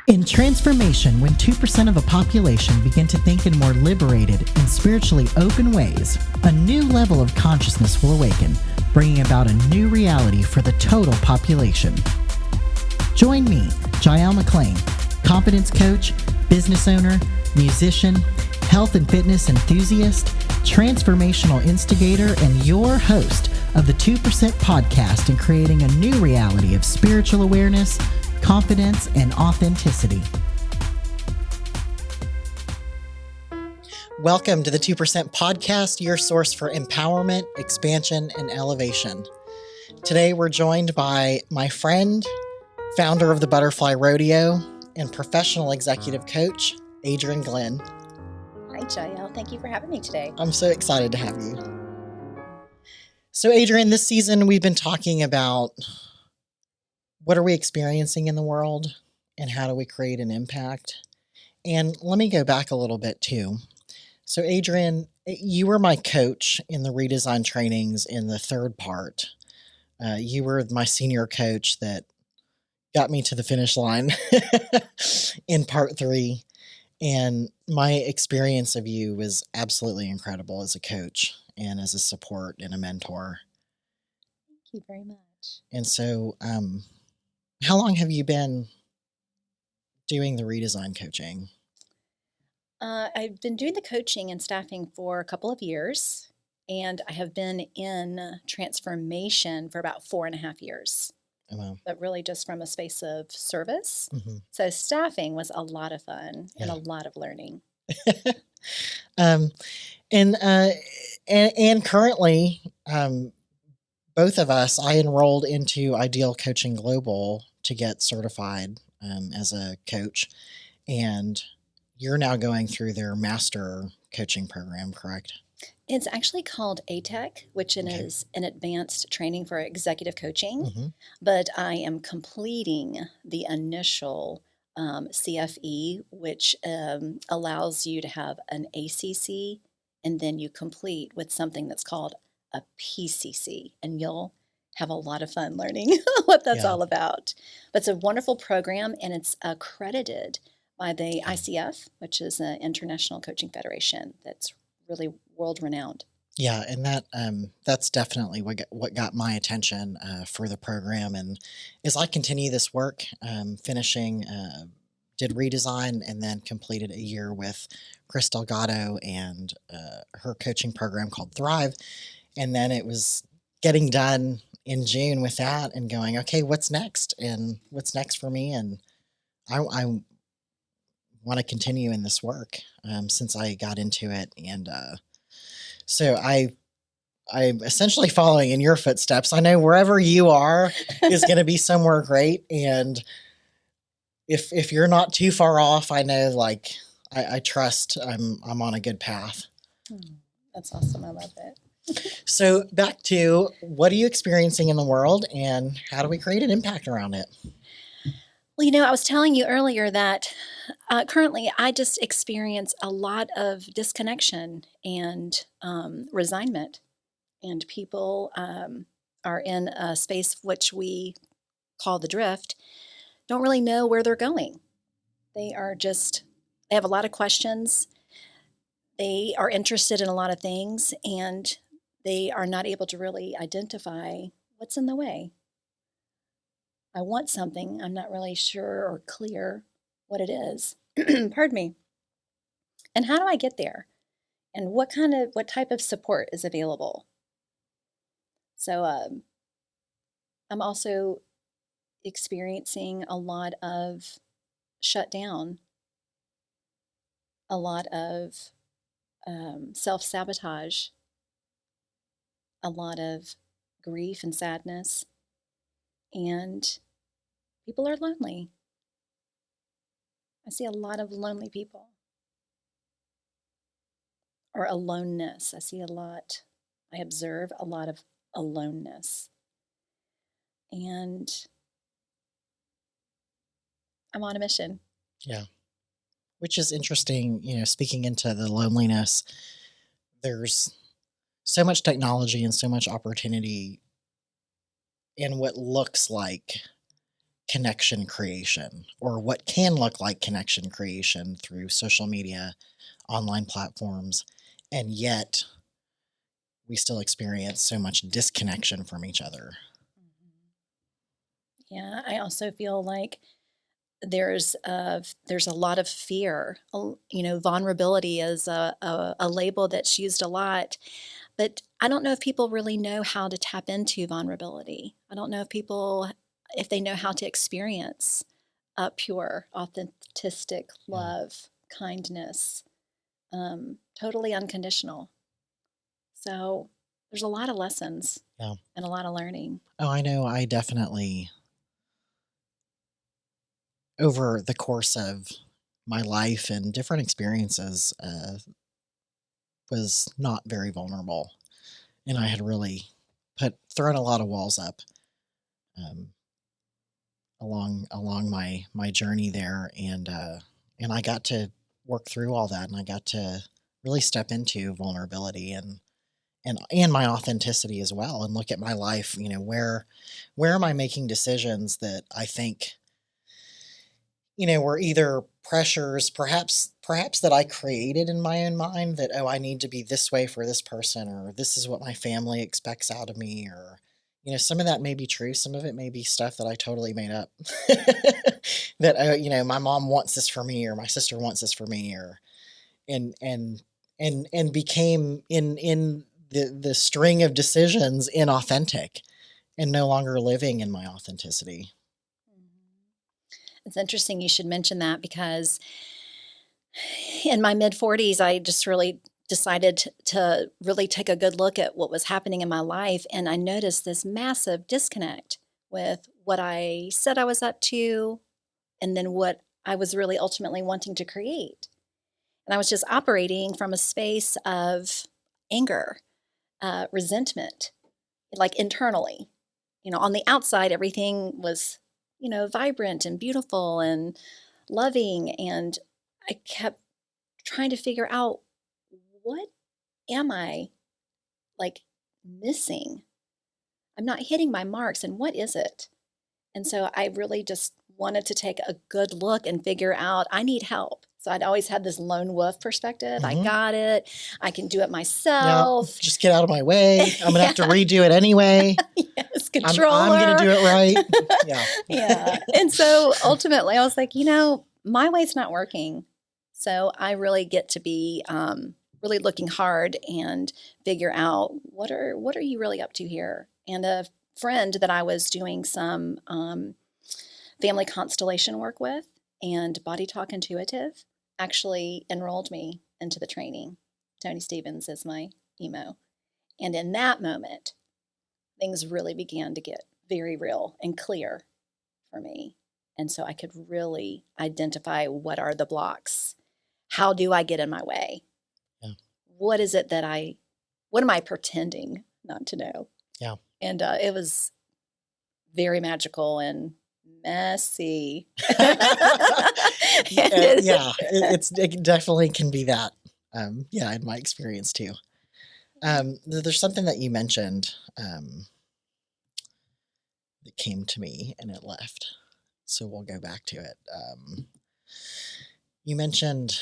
In transformation, when 2% of a population begin to think in more liberated and spiritually open ways, a new level of consciousness will awaken, bringing about a new reality for the total population. Join me, Jael McLean, confidence coach, business owner, musician, health and fitness enthusiast, transformational instigator, and your host of the 2% podcast in creating a new reality of spiritual awareness, confidence, and authenticity. Welcome to the 2% podcast, your source for empowerment, expansion, and elevation. Today we're joined by my friend, founder of the Butterfly Rodeo, and professional executive coach, Adryin Glynn. Hi, Jael. Thank you for having me today. I'm so excited to have you. So, Adryin, this season we've been talking about what are we experiencing in the world and how do we create an impact? And let me go back a little bit too. So, Adryin, you were my coach in the Redesign Trainings in the third part. You were my senior coach that got me to the finish line in part 3. And my experience of you was absolutely incredible as a coach and as a support and a mentor. Thank you very much. And so, how long have you been doing the redesign coaching? I've been doing the coaching and staffing for a couple of years, and I have been in transformation for about 4.5 years. Oh, wow. But really just from a space of service. Mm-hmm. So staffing was a lot of fun and Yeah. a lot of learning. And currently, both of us, I enrolled into Ideal Coaching Global to get certified as a coach, and you're now going through their master coaching program, correct? It's actually called ATEC, which is an advanced training for executive coaching, Mm-hmm. but I am completing the initial CFE, which allows you to have an ACC, and then you complete with something that's called a PCC, and you'll have a lot of fun learning what that's all about. But it's a wonderful program, and it's accredited by the ICF, which is an International Coaching Federation that's really world-renowned. Yeah, and that's definitely what got my attention for the program. And as I continue this work, finishing, did redesign and then completed a year with Chris Delgado and her coaching program called Thrive. And then it was getting done in June with that and going, okay, what's next? And what's next for me? And I want to continue in this work since I got into it. And so I'm essentially following in your footsteps. I know wherever you are is going to be somewhere great. And if you're not too far off, I know, like, I trust I'm on a good path. That's awesome. I love it. So back to, what are you experiencing in the world and how do we create an impact around it? Well, I was telling you earlier that currently I just experience a lot of disconnection and resignment, and people are in a space which we call the drift, don't really know where they're going. They have a lot of questions. They are interested in a lot of things, and they are not able to really identify what's in the way. I want something, I'm not really sure or clear what it is. Pardon me. And how do I get there? And what type of support is available? So I'm also experiencing a lot of shutdown, a lot of self-sabotage, a lot of grief and sadness, and people are lonely. I see a lot of lonely people, or aloneness. I observe a lot of aloneness. And I'm on a mission. Yeah. Which is interesting, speaking into the loneliness, there's so much technology and so much opportunity in what looks like connection creation, or what can look like connection creation through social media, online platforms, and yet we still experience so much disconnection from each other. Yeah, I also feel like there's a lot of fear. Vulnerability is a label that's used a lot, but I don't know if people really know how to tap into vulnerability. I don't know if they know how to experience pure, authentic Yeah. love, kindness, totally unconditional. So there's a lot of lessons Yeah. and a lot of learning. Oh, I know. I definitely, over the course of my life and different experiences, was not very vulnerable, and I had really thrown a lot of walls up um, along my journey there, and I got to work through all that, and I got to really step into vulnerability and my authenticity as well, and look at my life. Where am I making decisions that I think were either pressures, perhaps that I created in my own mind, that, oh, I need to be this way for this person, or this is what my family expects out of me, or some of that may be true, some of it may be stuff that I totally made up. That, my mom wants this for me, or my sister wants this for me, or and and became in the string of decisions inauthentic, and no longer living in my authenticity. It's interesting you should mention that because in my mid 40s, I just really decided to really take a good look at what was happening in my life. And I noticed this massive disconnect with what I said I was up to and then what I was really ultimately wanting to create. And I was just operating from a space of anger, resentment, like internally. On the outside, everything was, vibrant and beautiful and loving. And I kept trying to figure out, what am I like missing? I'm not hitting my marks, and what is it? And so I really just wanted to take a good look and figure out I need help. So I'd always had this lone wolf perspective. I Hmm. got it. I can do it Yeah, myself. just get out of my way. I'm gonna have to redo it anyway. Yes, I'm gonna controller. do it right. Yeah. Yeah. And so ultimately I was like, my way's not working. So I really get to be really looking hard and figure out what are you really up to here? And a friend that I was doing some family constellation work with and Body Talk Intuitive actually enrolled me into the training. Tony Stevens is my emo. And in that moment, things really began to get very real and clear for me. And so I could really identify what are the blocks? How do I get in my way? Yeah. What is it what am I pretending not to know? Yeah. And it was very magical and messy. Yeah, it definitely can be that. Yeah, in my experience too. There's something that you mentioned that came to me and it left, so we'll go back to it. You mentioned,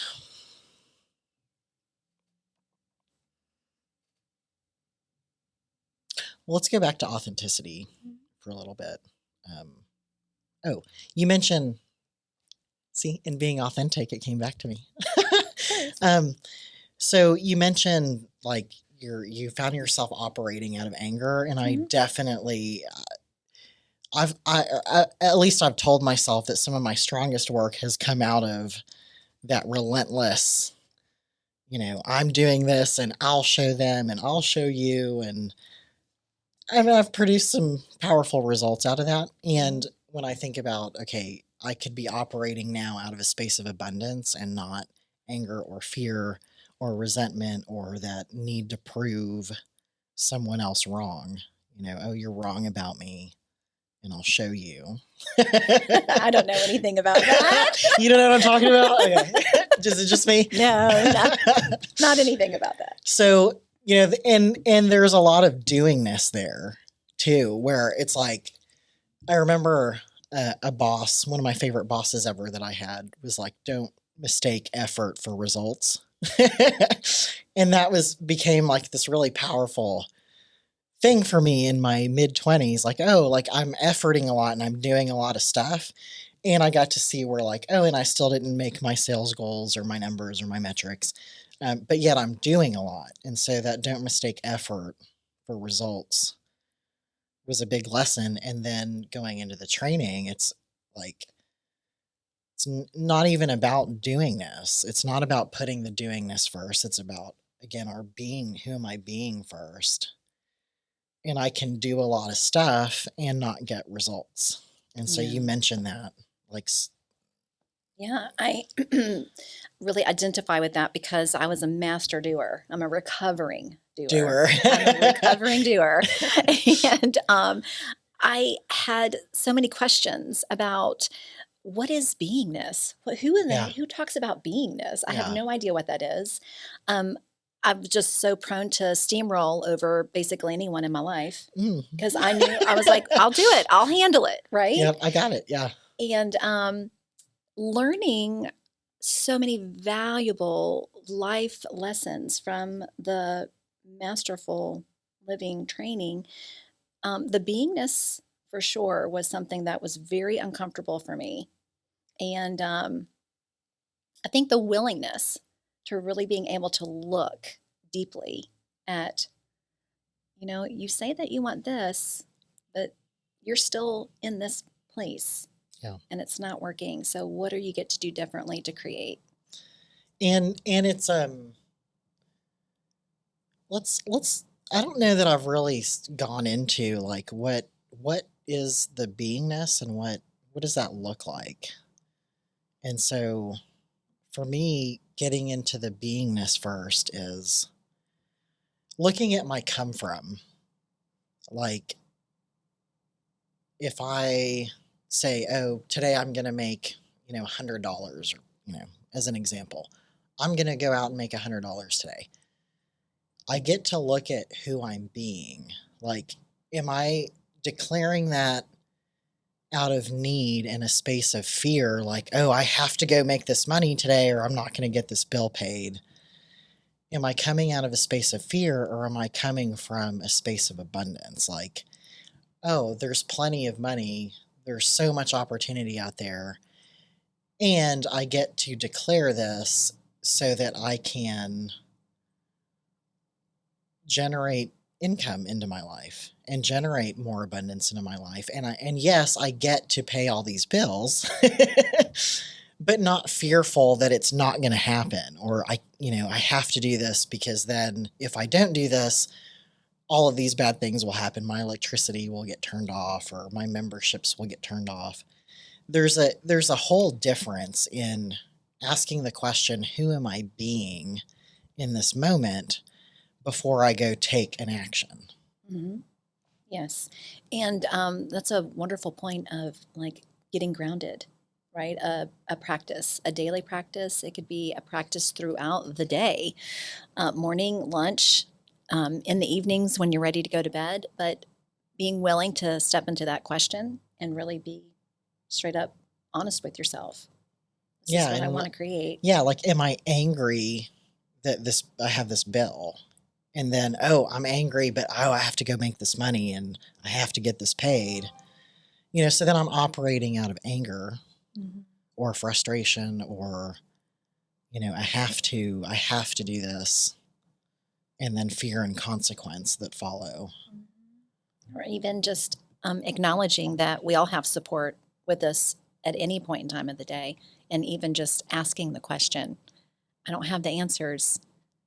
well, let's go back to authenticity for a little bit. Oh, you mentioned, see, in being authentic, it came back to me. So you mentioned like you found yourself operating out of anger, and I definitely, at least I've told myself that some of my strongest work has come out of that relentless, I'm doing this and I'll show them and I'll show you. And I mean, I've produced some powerful results out of that. And when I think about, okay, I could be operating now out of a space of abundance and not anger or fear or resentment or that need to prove someone else wrong. Oh, you're wrong about me, and I'll show you. I don't know anything about that. You don't know what I'm talking about? Okay. Is it just me? No, not anything about that. So, and there's a lot of doingness there too, where it's like, I remember a boss, one of my favorite bosses ever that I had was like, don't mistake effort for results. And that became like this really powerful thing for me in my mid-20s. Like, oh, like I'm efforting a lot and I'm doing a lot of stuff. And I got to see where like, oh, and I still didn't make my sales goals or my numbers or my metrics. But yet I'm doing a lot. And so that don't mistake effort for results was a big lesson. And then going into the training, it's like, it's not even about doing this. It's not about putting the doing this first. It's about, again, our being. Who am I being first? And I can do a lot of stuff and not get results. And so you Yeah. mentioned that, like, Yeah, I really identify with that because I was a master doer. I'm a recovering doer. doer. I'm a recovering doer. And I had so many questions about what is beingness? Yeah. Who talks about beingness? I have Yeah. no idea what that is. Um, I'm just so prone to steamroll over basically anyone in my life Mm. because I was like, I'll do it, I'll handle it, right? Yep, I got it. Yeah. And learning so many valuable life lessons from the masterful living training. The beingness for sure was something that was very uncomfortable for me. And I think the willingness to really being able to look deeply at, you say that you want this, but you're still in this place Yeah. and it's not working. So what do you get to do differently to create? And it's let's I don't know that I've really gone into like what is the beingness and what does that look like? And so for me, getting into the beingness first is looking at my come from. Like, if I say, oh, today I'm going to make, $100, or, as an example, I'm going to go out and make $100 today. I get to look at who I'm being. Like, am I declaring that out of need in a space of fear? Like, oh, I have to go make this money today or I'm not going to get this bill paid. Am I coming out of a space of fear or am I coming from a space of abundance? Like, oh, there's plenty of money. There's so much opportunity out there. And I get to declare this so that I can generate income into my life and generate more abundance into my life. And yes, I get to pay all these bills, but not fearful that it's not going to happen or I have to do this because then if I don't do this, all of these bad things will happen. My electricity will get turned off or my memberships will get turned off. There's a whole difference in asking the question, who am I being in this moment before I go take an action? Mm-hmm. Yes. And that's a wonderful point of like getting grounded, right? A practice, a daily practice. It could be a practice throughout the day, morning, lunch, in the evenings when you're ready to go to bed, but being willing to step into that question and really be straight up honest with yourself. This is Yeah, what I and want to create. yeah, like am I angry that I have this bill? And then, oh, I'm angry, but oh, I have to go make this money and I have to get this paid. So then I'm operating out of anger Mm-hmm. or frustration or I have to do this, and then fear and consequence that follow. Or even just acknowledging that we all have support with us at any point in time of the day, and even just asking the question, I don't have the answers,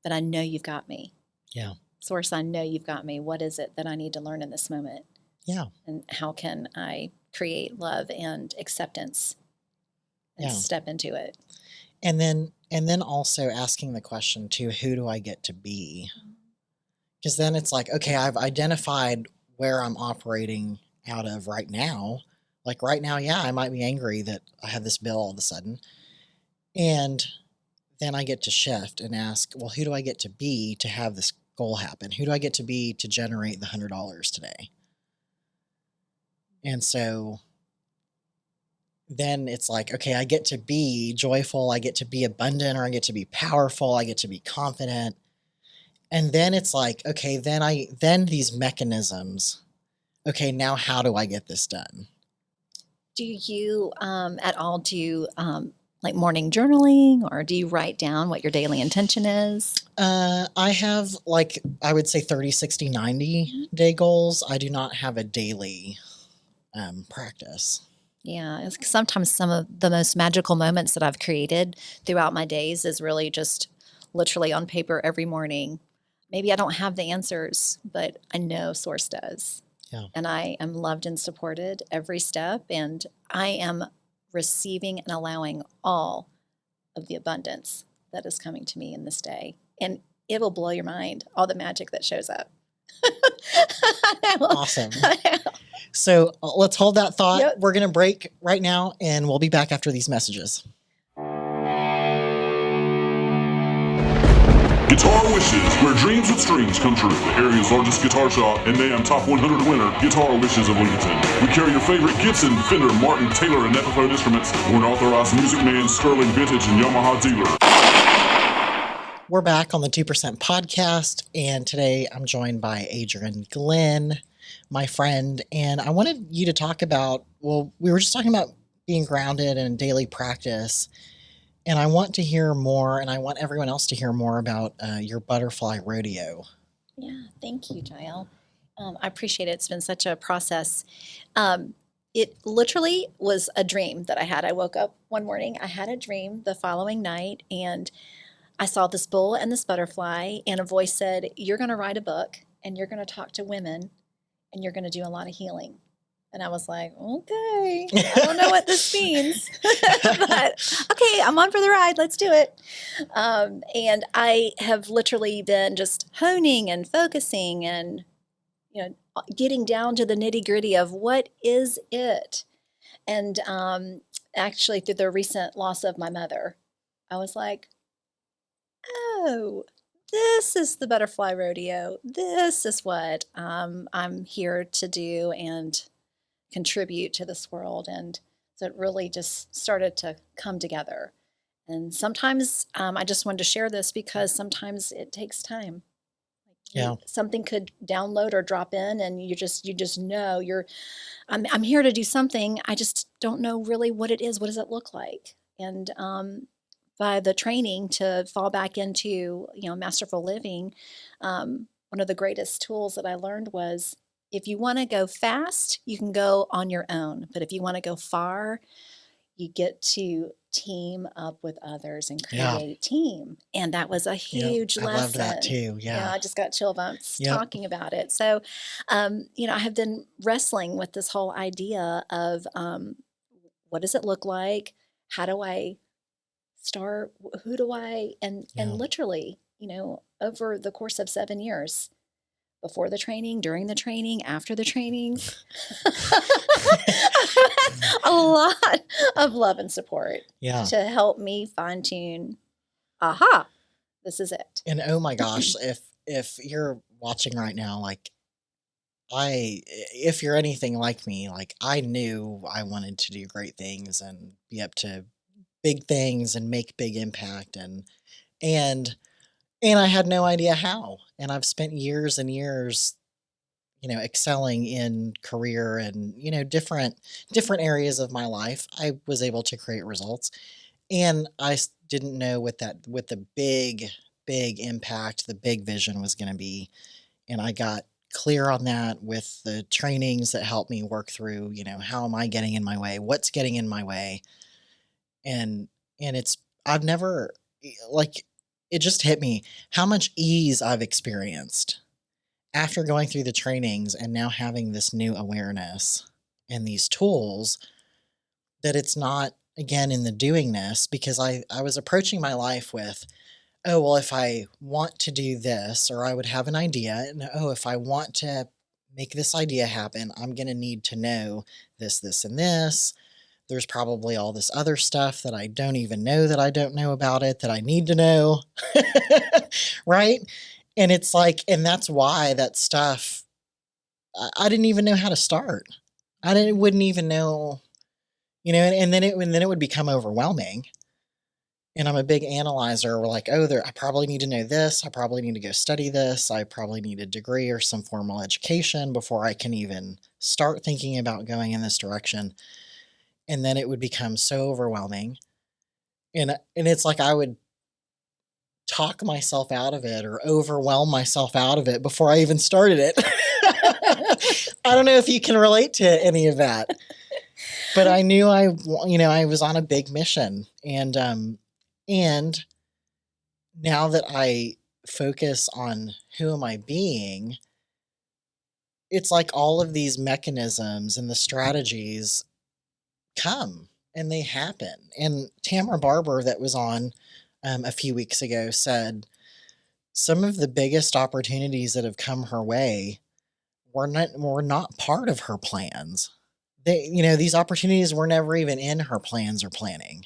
but I know you've got me. Yeah. Source, I know you've got me. What is it that I need to learn in this moment? Yeah. And how can I create love and acceptance and Yeah. step into it? And then also asking the question too, who do I get to be? Because then it's like, okay, I've identified where I'm operating out of right now. Like right now, yeah, I might be angry that I have this bill all of a sudden. And then I get to shift and ask, well, who do I get to be to have this goal happen? Who do I get to be to generate the $100 today? And so then it's like, okay, I get to be joyful, I get to be abundant, or I get to be powerful, I get to be confident. And then it's like, okay, then these mechanisms, okay, now how do I get this done? Do you at all do like morning journaling, or do you write down what your daily intention is? I have, like, I would say 30, 60, 90 day goals. I do not have a daily practice. Yeah, it's sometimes some of the most magical moments that I've created throughout my days is really just literally on paper every morning. Maybe I don't have the answers, but I know Source does. Yeah. And I am loved and supported every step, and I am receiving and allowing all of the abundance that is coming to me in this day. And it will blow your mind, all the magic that shows up. Awesome. So let's hold that thought. Yep. We're going to break right now, and we'll be back after these messages. Guitar Wishes, where dreams with strings come true. The area's largest guitar shop and NAMM Top 100 winner, Guitar Wishes of Lincoln. We carry your favorite Gibson, Fender, Martin, Taylor, and Epiphone instruments. We're an authorized Music Man, Sterling Vintage, and Yamaha dealer. We're back on the 2% podcast, and today I'm joined by Adryin Glynn, my friend, and I wanted you to talk about, well, we were just talking about being grounded and daily practice, and I want to hear more, and I want everyone else to hear more about your Butterfly Rodeo. Yeah, thank you, Jael. I appreciate it. It's been such a process. It literally was a dream that I had. I woke up one morning, I had a dream the following night, and I saw this bull and this butterfly, and a voice said, "You're going to write a book, and you're going to talk to women, and you're going to do a lot of healing." And I was like, okay, I don't know what this means, but okay, I'm on for the ride. Let's do it. And I have literally been just honing and focusing and, getting down to the nitty gritty of what is it. And actually, through the recent loss of my mother, I was like, oh, this is the Butterfly Rodeo. This is what I'm here to do and contribute to this world. And so it really just started to come together. And sometimes I just wanted to share this because sometimes it takes time. Yeah. Something could download or drop in, and you just know I'm here to do something. I just don't know really what it is. What does it look like? And by the training to fall back into masterful living, one of the greatest tools that I learned was, if you want to go fast, you can go on your own. But if you want to go far, you get to team up with others and create a team. And that was a huge lesson. I love that too. Yeah. I just got chill bumps Yep. talking about it. So, I have been wrestling with this whole idea of what does it look like? How do I start? Who do I? And literally, over the course of 7 years, before the training, during the training, after the training, a lot of love and support to help me fine tune. Aha, this is it. And oh my gosh, if you're watching right now, like if you're anything like me, like I knew I wanted to do great things and be up to big things and make big impact, and I had no idea how. And I've spent years and years, excelling in career and, different areas of my life. I was able to create results, and I didn't know what the big impact, the big vision was going to be. And I got clear on that with the trainings that helped me work through, how am I getting in my way? What's getting in my way? And I've never, like, it just hit me how much ease I've experienced after going through the trainings and now having this new awareness and these tools, that it's not, again, in the doingness, because I was approaching my life with, oh, well, if I want to do this, or I would have an idea, and oh, if I want to make this idea happen, I'm going to need to know this, and this. There's probably all this other stuff that I don't even know that I don't know about it that I need to know. Right? And it's like, and that's why that stuff, I didn't even know how to start. Wouldn't even know, and then it would become overwhelming. And I'm a big analyzer. We're like, oh, I probably need to know this. I probably need to go study this. I probably need a degree or some formal education before I can even start thinking about going in this direction. And then it would become so overwhelming. And it's like I would talk myself out of it or overwhelm myself out of it before I even started it. I don't know if you can relate to any of that, but I knew I was on a big mission. And now that I focus on who am I being, it's like all of these mechanisms and the strategies come and they happen. And Tamara Barber, that was on a few weeks ago, said some of the biggest opportunities that have come her way were not part of her plans. These opportunities were never even in her plans or planning.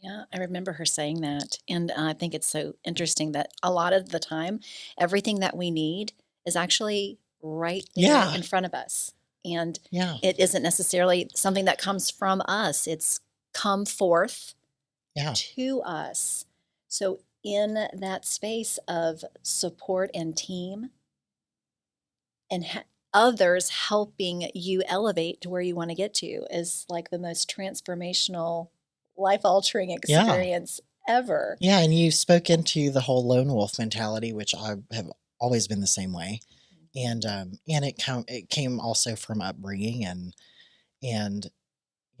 Yeah, I remember her saying that. And I think it's so interesting that a lot of the time, everything that we need is actually right there in front of us. And it isn't necessarily something that comes from us. It's come forth to us. So in that space of support and team and others helping you elevate to where you want to get to is like the most transformational, life-altering experience ever. Yeah, and you spoke into the whole lone wolf mentality, which I have always been the same way. And it came also from upbringing and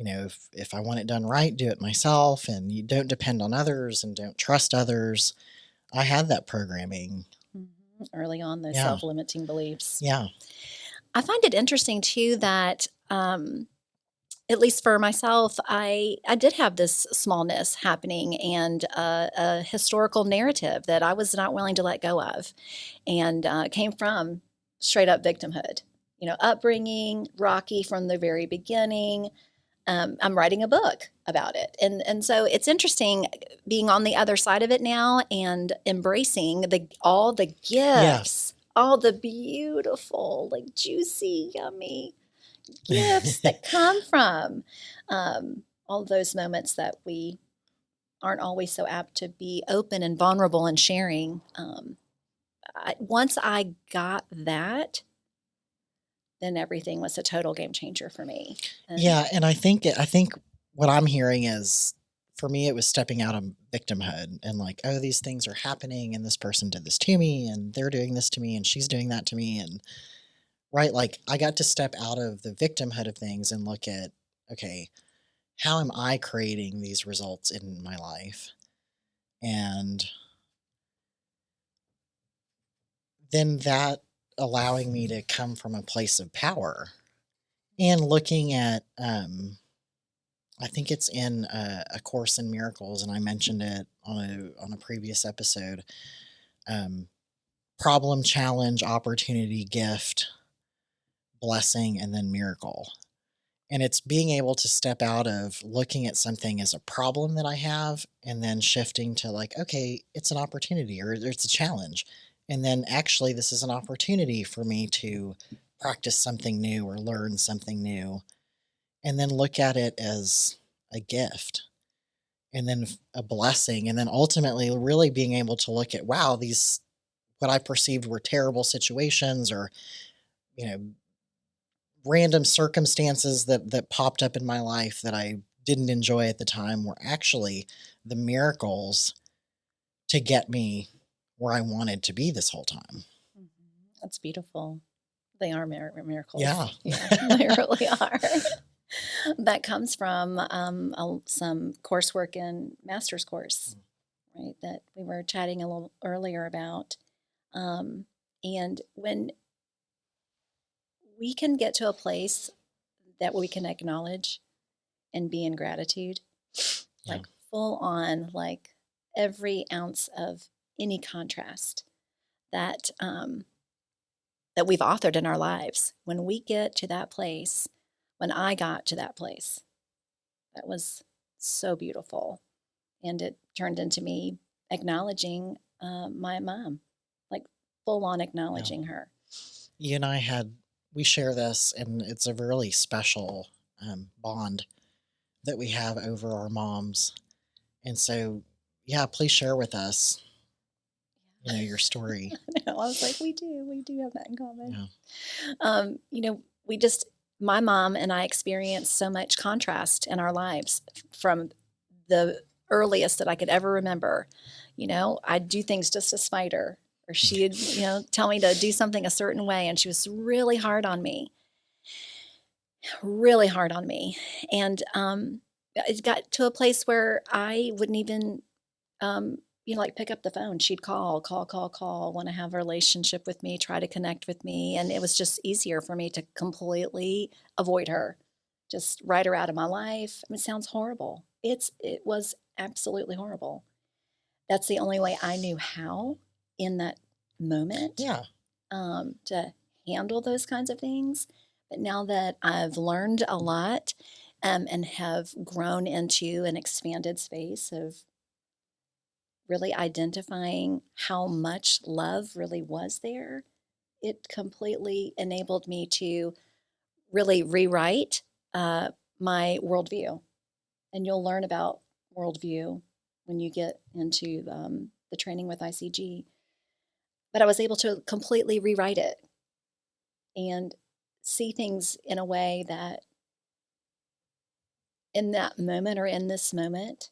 if I want it done right, do it myself, and you don't depend on others and don't trust others. I had that programming early on, those self-limiting beliefs. Yeah. I find it interesting too that at least for myself, I did have this smallness happening and a historical narrative that I was not willing to let go of, and came from straight up victimhood. Upbringing, rocky from the very beginning. I'm writing a book about it. And so it's interesting being on the other side of it now and embracing all the gifts, all the beautiful, like juicy, yummy gifts that come from all those moments that we aren't always so apt to be open and vulnerable and sharing. Once I got that, then everything was a total game changer for me. And I think what I'm hearing is, for me, it was stepping out of victimhood and like, oh, these things are happening and this person did this to me and they're doing this to me and she's doing that to me. And right, like I got to step out of the victimhood of things and look at, okay, how am I creating these results in my life? And then that allowing me to come from a place of power and looking at, I think it's in a Course in Miracles, and I mentioned it on a previous episode. Problem, challenge, opportunity, gift, blessing, and then miracle. And it's being able to step out of looking at something as a problem that I have and then shifting to like, okay, it's an opportunity or it's a challenge. And then actually this is an opportunity for me to practice something new or learn something new. And then look at it as a gift and then a blessing. And then ultimately really being able to look at, wow, these, what I perceived were terrible situations or, random circumstances that popped up in my life that I didn't enjoy at the time were actually the miracles to get me where I wanted to be this whole time. That's beautiful. They are miracles. Yeah. They really are. That comes from some coursework in master's course, right, that we were chatting a little earlier about. And when we can get to a place that we can acknowledge and be in gratitude, like full on, like every ounce of any contrast that that we've authored in our lives. When we get to that place, when I got to that place, that was so beautiful. And it turned into me acknowledging my mom, like full on acknowledging her. You and I we share this, and it's a really special bond. that we have over our moms. And so, yeah, please share with us, your story. I was like, we do have that in common. Yeah. My mom and I experienced so much contrast in our lives from the earliest that I could ever remember. I'd do things just to spite her, or she'd, tell me to do something a certain way. And she was really hard on me. And it got to a place where I wouldn't even, pick up the phone. She'd call, want to have a relationship with me, try to connect with me. And it was just easier for me to completely avoid her, just write her out of my life. I mean, it sounds horrible. It was absolutely horrible. That's the only way I knew how in that moment Yeah. to handle those kinds of things. But now that I've learned a lot and have grown into an expanded space of really identifying how much love really was there, it completely enabled me to really rewrite my worldview. And you'll learn about worldview when you get into the training with ICG. But I was able to completely rewrite it and see things in a way that in that moment, or in this moment,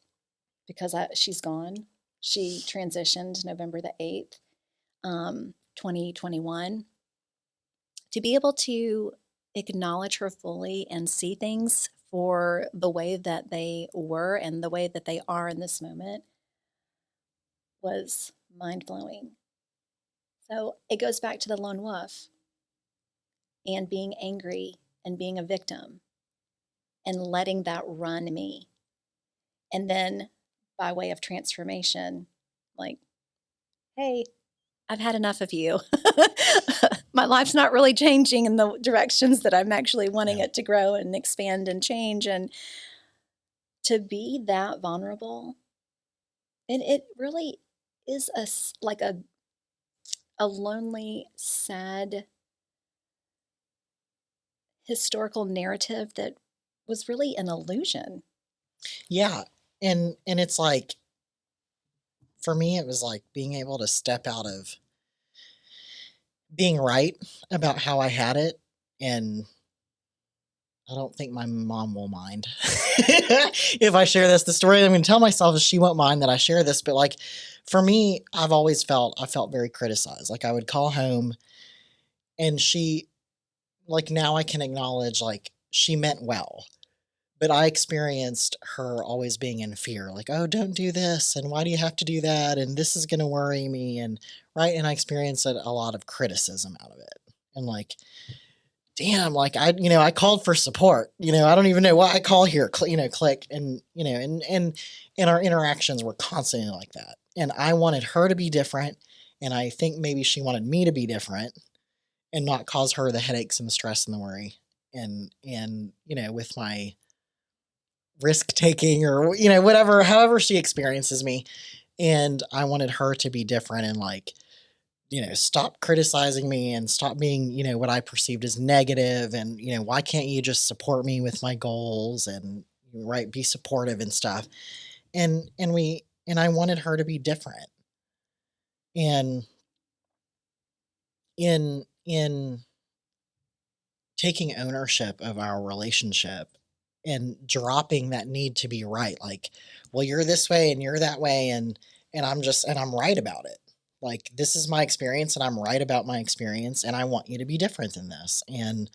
because she's gone. She transitioned November the 8th, 2021. To be able to acknowledge her fully and see things for the way that they were and the way that they are in this moment was mind-blowing. So it goes back to the lone wolf and being angry and being a victim and letting that run me. And then by way of transformation, like, hey, I've had enough of you. My life's not really changing in the directions that I'm actually wanting it to grow and expand and change. And to be that vulnerable, and it really is like a lonely, sad historical narrative that was really an illusion. Yeah. And it's like, for me, it was like being able to step out of being right about how I had it. And I don't think my mom will mind if I share this. The story I'm going to tell myself is she won't mind that I share this. But like, for me, I felt very criticized. Like, I would call home and now I can acknowledge, like, she meant well. But I experienced her always being in fear, like, oh, don't do this, and why do you have to do that, and this is going to worry me, and right, and I experienced a lot of criticism out of it, and like, damn, like, I called for support, I don't even know why I call here, click, and and our interactions were constantly like that, and I wanted her to be different, and I think maybe she wanted me to be different, and not cause her the headaches and the stress and the worry, and with my risk taking, or whatever, however she experiences me, and I wanted her to be different, and like, stop criticizing me and stop being what I perceived as negative, and why can't you just support me with my goals, and right, be supportive and stuff, and I wanted her to be different, and in taking ownership of our relationship and dropping that need to be right, like, well, you're this way and you're that way, and I'm right about it, like, this is my experience and I'm right about my experience, and I want you to be different than this. And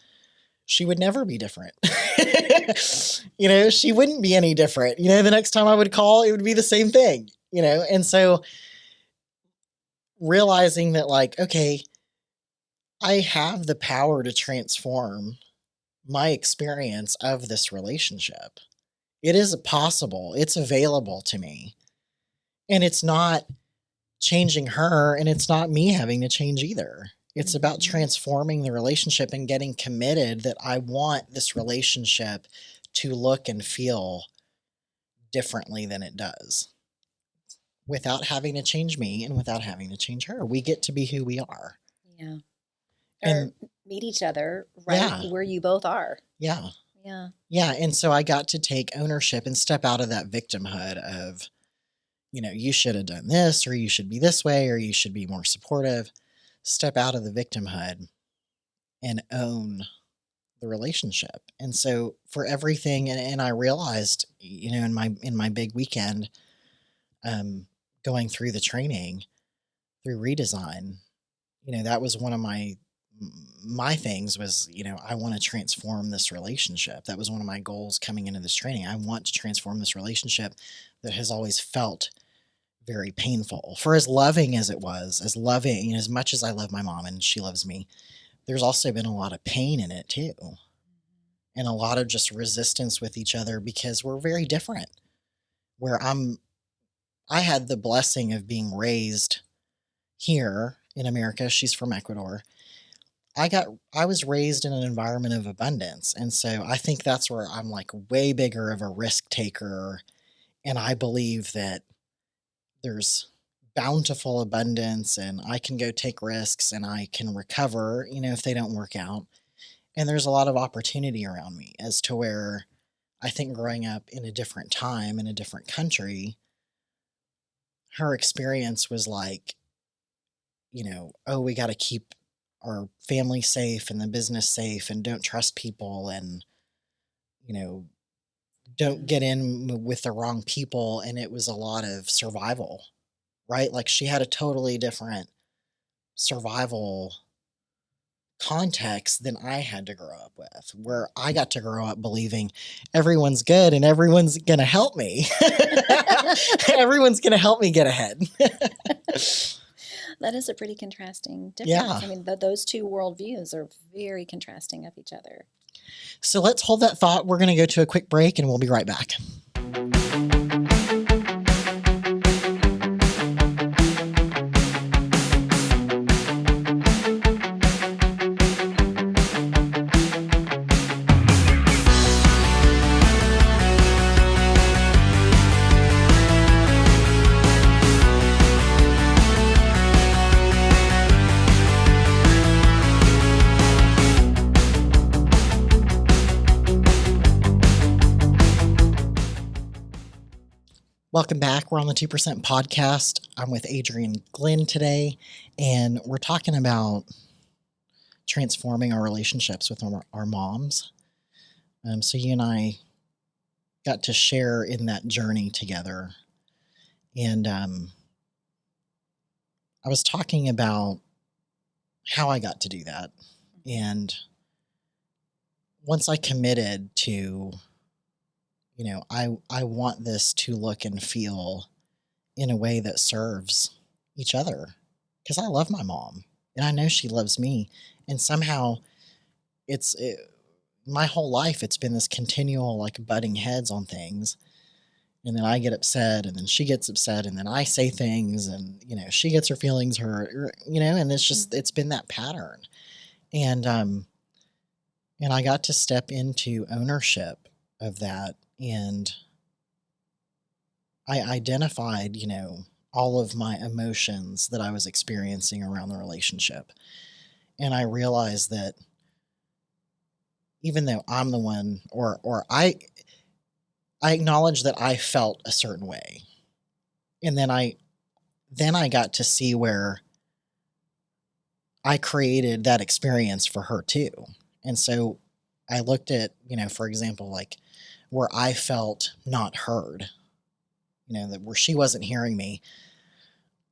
she would never be different. She wouldn't be any different. The next time I would call, it would be the same thing, and so realizing that, like, okay, I have the power to transform my experience of this relationship. It is possible. It's available to me. And it's not changing her, and it's not me having to change either. It's about transforming the relationship and getting committed that I want this relationship to look and feel differently than it does, without having to change me and without having to change her. We get to be who we are. Yeah. And or meet each other right where you both are. Yeah. Yeah. Yeah, and so I got to take ownership and step out of that victimhood of, you should have done this, or you should be this way, or you should be more supportive. Step out of the victimhood and own the relationship. And so for everything, and I realized, in my big weekend, going through the training through redesign, that was one of my things was, I want to transform this relationship. That was one of my goals coming into this training. I want to transform this relationship that has always felt very painful. For as loving as it was, as much as I love my mom and she loves me, there's also been a lot of pain in it too. And a lot of just resistance with each other because we're very different. Where I had the blessing of being raised here in America. She's from Ecuador. I was raised in an environment of abundance. And so I think that's where I'm like way bigger of a risk taker. And I believe that there's bountiful abundance and I can go take risks and I can recover, if they don't work out. And there's a lot of opportunity around me as to where I think growing up in a different time, in a different country, her experience was like, oh, we got to keep our family safe and the business safe and don't trust people and, don't get in with the wrong people. And it was a lot of survival, right? Like she had a totally different survival context than I had to grow up with, where I got to grow up believing everyone's good and everyone's going to help me. Everyone's going to help me get ahead. That is a pretty contrasting difference. Yeah. I mean, those two worldviews are very contrasting of each other. So let's hold that thought. We're going to go to a quick break and we'll be right back. Welcome back. We're on the 2% podcast. I'm with Adryin Glynn today, and we're talking about transforming our relationships with our moms. So you and I got to share in that journey together. And I was talking about how I got to do that. And once I committed to, I want this to look and feel in a way that serves each other, because I love my mom and I know she loves me. And somehow my whole life, it's been this continual like butting heads on things. And then I get upset and then she gets upset and then I say things and, she gets her feelings hurt, and it's been that pattern. And I got to step into ownership of that. And I identified, all of my emotions that I was experiencing around the relationship. And I realized that even though I'm the one, or I acknowledge that I felt a certain way. And then I got to see where I created that experience for her too. And so I looked at, for example, like where I felt not heard, that where she wasn't hearing me,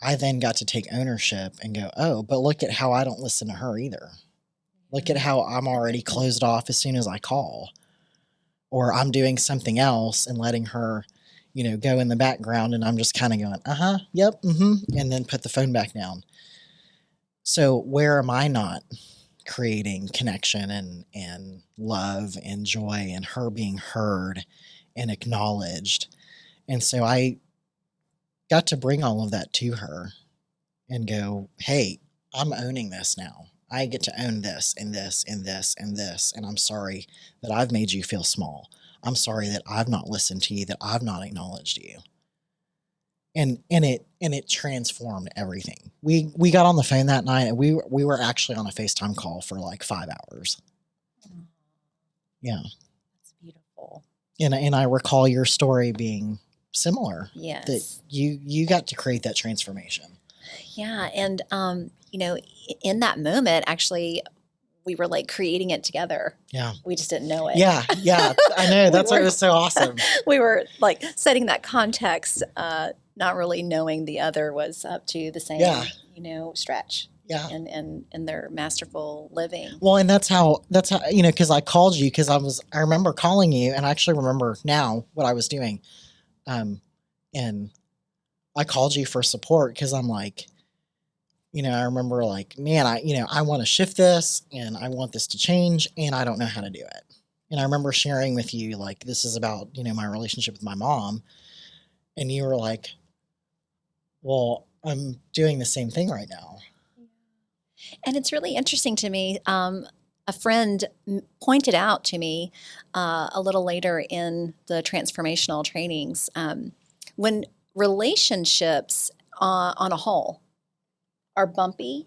I then got to take ownership and go, oh, but look at how I don't listen to her either. Look at how I'm already closed off as soon as I call, or I'm doing something else and letting her, go in the background. And I'm just kind of going, yep. And then put the phone back down. So where am I not creating connection and love and joy and her being heard and acknowledged? And so I got to bring all of that to her and go, hey, I'm owning this now. I get to own this and this and this and this. And I'm sorry that I've made you feel small. I'm sorry that I've not listened to you, that I've not acknowledged you. And it transformed everything. We got on the phone that night and we were actually on a FaceTime call for like 5 hours. Yeah. That's And I recall your story being similar. That Yes. you got to create that transformation. Yeah. And, in that moment, actually, we were like creating it together. Yeah. We just didn't know it. Yeah. Yeah. I know. That's what was so awesome. We were like setting that context, not really knowing the other was up to the same, Yeah. stretch. Yeah. And their masterful living. Well, and that's how, because I called you because I remember calling you, and I actually remember now what I was doing. And I called you for support because I'm like, I remember like, man, I want to shift this and I want this to change and I don't know how to do it. And I remember sharing with you, like, this is about, my relationship with my mom. And you were like, well, I'm doing the same thing right now. And it's really interesting to me. A friend pointed out to me a little later in the transformational trainings, when relationships on a whole are bumpy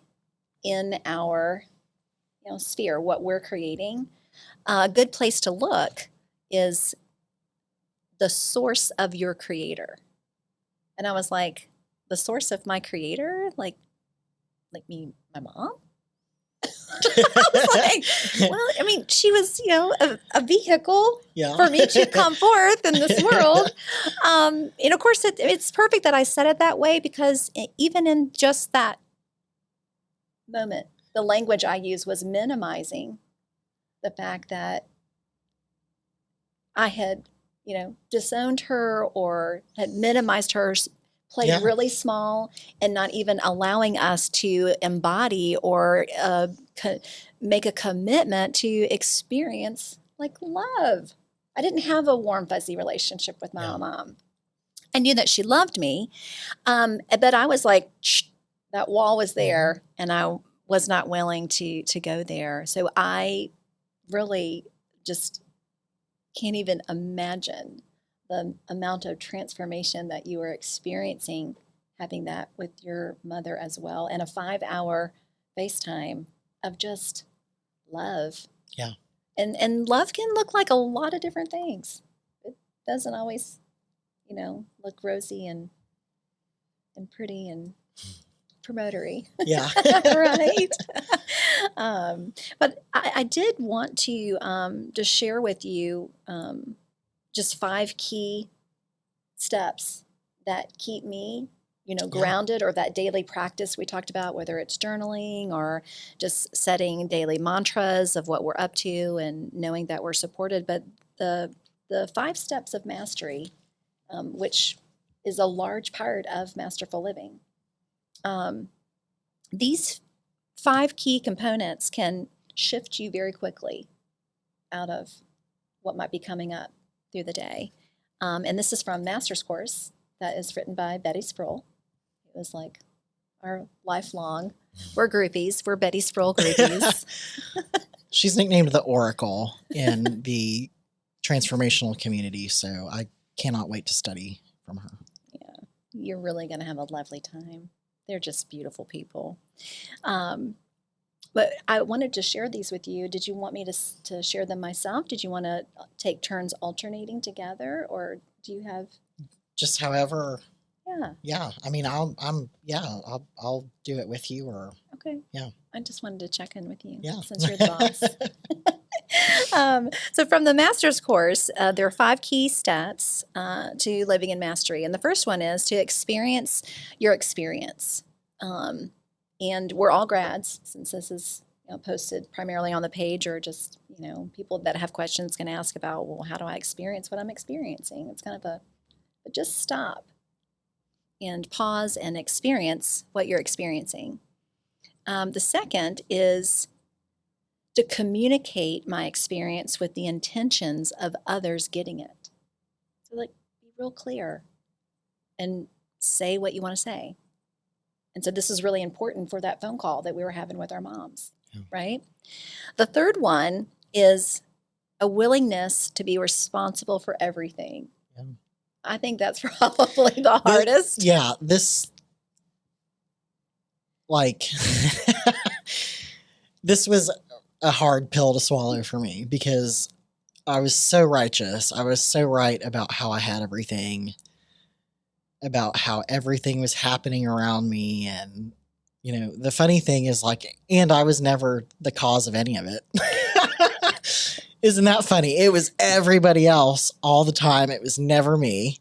in our sphere, what we're creating, a good place to look is the source of your creator. And I was like, the source of my creator? Like me, my mom? I was like, well, I mean, she was, a vehicle for me to come forth in this world. And of course, it's perfect that I said it that way, because even in just that moment, the language I used was minimizing the fact that I had, disowned her or had minimized her, played really small, and not even allowing us to embody or make a commitment to experience like love. I didn't have a warm, fuzzy relationship with my mom. I knew that she loved me, but I was like, that wall was there, and I was not willing to go there. So I really just can't even imagine the amount of transformation that you were experiencing having that with your mother as well, and a 5-hour FaceTime of just love. Yeah. And love can look like a lot of different things. It doesn't always, look rosy and pretty and promotory. Yeah. Right. But I did want to just share with you just 5 key steps that keep me, grounded, or that daily practice we talked about, whether it's journaling or just setting daily mantras of what we're up to and knowing that we're supported. But the 5 steps of mastery, which is a large part of masterful living. These 5 key components can shift you very quickly out of what might be coming up through the day. And this is from Master's Course that is written by Betty Sproul. It was like our lifelong, we're groupies, we're Betty Sproul groupies. She's nicknamed the Oracle in the transformational community, so I cannot wait to study from her. Yeah, you're really going to have a lovely time. They're just beautiful people. But I wanted to share these with you. Did you want me to share them myself? Did you want to take turns alternating together, or do you have? Just however. Yeah. Yeah. I mean, I'll do it with you, or. Okay. Yeah. I just wanted to check in with you. Yeah. Since you're the boss. So from the Master's Course, there are 5 key steps to living in mastery. And the first one is to experience your experience. And we're all grads, since this is posted primarily on the page, or just, people that have questions can ask about, well, how do I experience what I'm experiencing? It's kind of but just stop and pause and experience what you're experiencing. The second is to communicate my experience with the intentions of others getting it. So be real clear and say what you want to say. And so this is really important for that phone call that we were having with our moms, right? The third one is a willingness to be responsible for everything. Yeah. I think that's probably the hardest. This was a hard pill to swallow for me, because I was so righteous. I was so right about how I had everything, about how everything was happening around me. And, the funny thing is and I was never the cause of any of it. Isn't that funny? It was everybody else all the time. It was never me.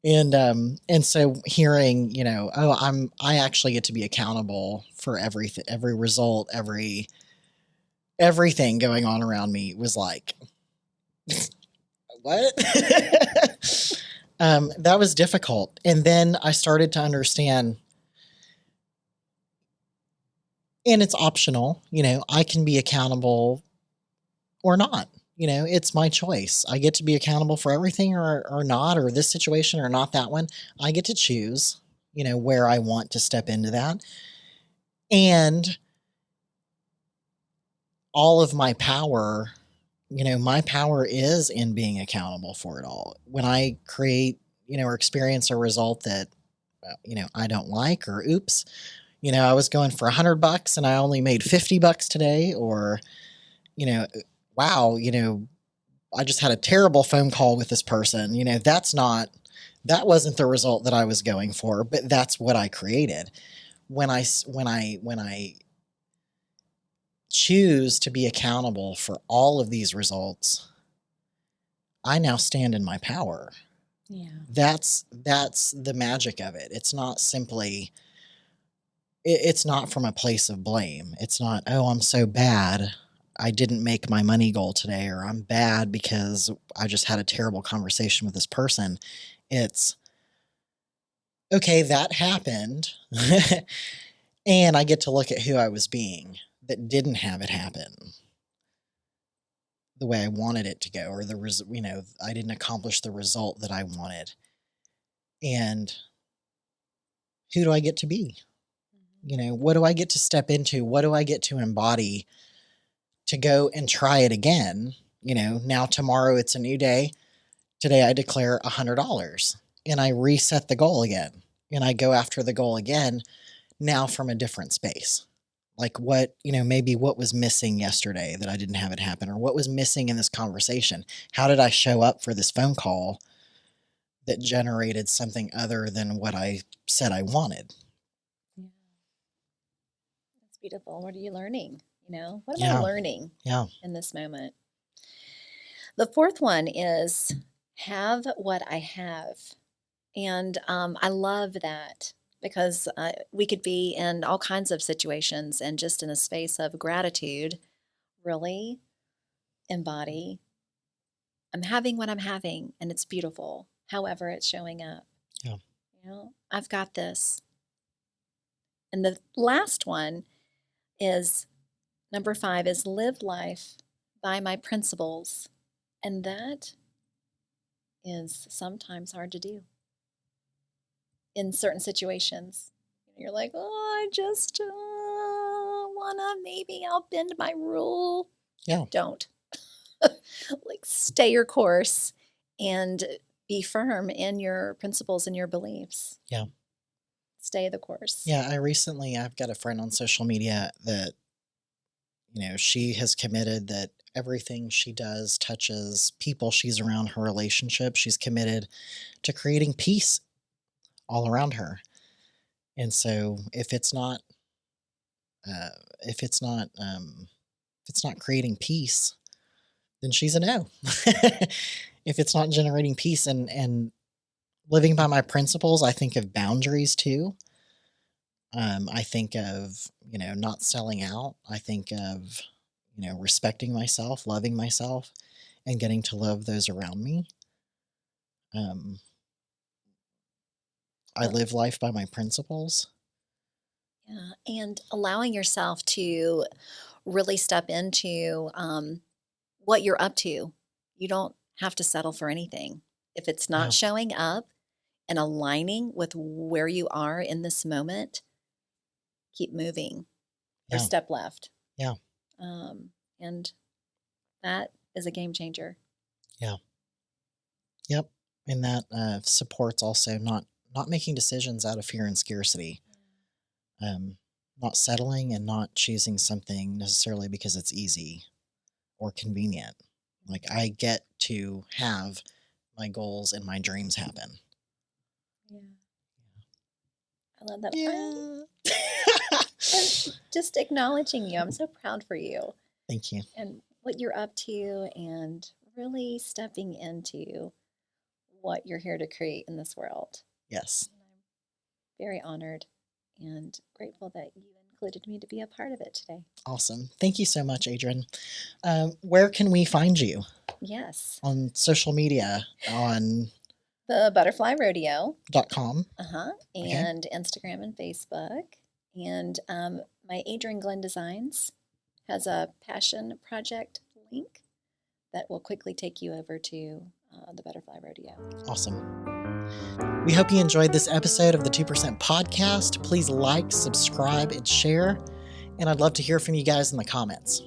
And so hearing, I actually get to be accountable for everything, every result, everything going on around me was like, what? That was difficult. And then I started to understand, and it's optional, I can be accountable or not. It's my choice. I get to be accountable for everything or not, or this situation or not that one. I get to choose, where I want to step into that. And all of my power, my power is in being accountable for it all. When I create, or experience a result that, I don't like, or oops, I was going for $100 and I only made $50 today, or, wow, I just had a terrible phone call with this person. That wasn't the result that I was going for, but that's what I created. When I choose to be accountable for all of these results, I now stand in my power. Yeah. That's the magic of it. It's not simply, it's not from a place of blame. It's not, oh, I'm so bad, I didn't make my money goal today, or I'm bad because I just had a terrible conversation with this person. It's, okay, that happened. And I get to look at who I was being that didn't have it happen the way I wanted it to go, or I didn't accomplish the result that I wanted. And who do I get to be? What do I get to step into? What do I get to embody to go and try it again? Now tomorrow it's a new day. Today I declare $100 and I reset the goal again, and I go after the goal again, now from a different space. Like maybe what was missing yesterday that I didn't have it happen, or what was missing in this conversation? How did I show up for this phone call that generated something other than what I said I wanted? Yeah. That's beautiful. What are you learning? What am Yeah. I learning Yeah. in this moment? The fourth one is have what I have. And I love that, because we could be in all kinds of situations and just in a space of gratitude, really embody, I'm having what I'm having and it's beautiful, however it's showing up. Yeah. I've got this. And the last one is number 5 is live life by my principles. And that is sometimes hard to do in certain situations. You're like, oh, I just maybe I'll bend my rule. Yeah. Don't. Stay your course and be firm in your principles and your beliefs. Yeah. Stay the course. Yeah. I've got a friend on social media that, she has committed that everything she does touches people she's around, her relationship. She's committed to creating peace all around her. And so if it's not creating peace, then she's a no. If it's not generating peace and living by my principles, I think of boundaries too. I think of, not selling out. I think of, respecting myself, loving myself, and getting to love those around me. I live life by my principles. Yeah, and allowing yourself to really step into what you're up to. You don't have to settle for anything. If it's not showing up and aligning with where you are in this moment, keep moving or step left. Yeah. And that is a game changer. Yeah. Yep. And that supports also not making decisions out of fear and scarcity. Not settling and not choosing something necessarily because it's easy or convenient. Like, I get to have my goals and my dreams happen. Yeah. I love that. Yeah. And just acknowledging you. I'm so proud for you Thank you. and what you're up to and really stepping into what you're here to create in this world. Yes. And I'm very honored and grateful that you included me to be a part of it today. Awesome. Thank you so much, Adryin. Where can we find you? Yes. On social media, on The Butterfly Rodeo. .com. And Instagram and Facebook. And my Adryin Glynn Designs has a passion project link that will quickly take you over to the Butterfly Rodeo. Awesome. We hope you enjoyed this episode of the 2% Podcast. Please like, subscribe, and share. And I'd love to hear from you guys in the comments.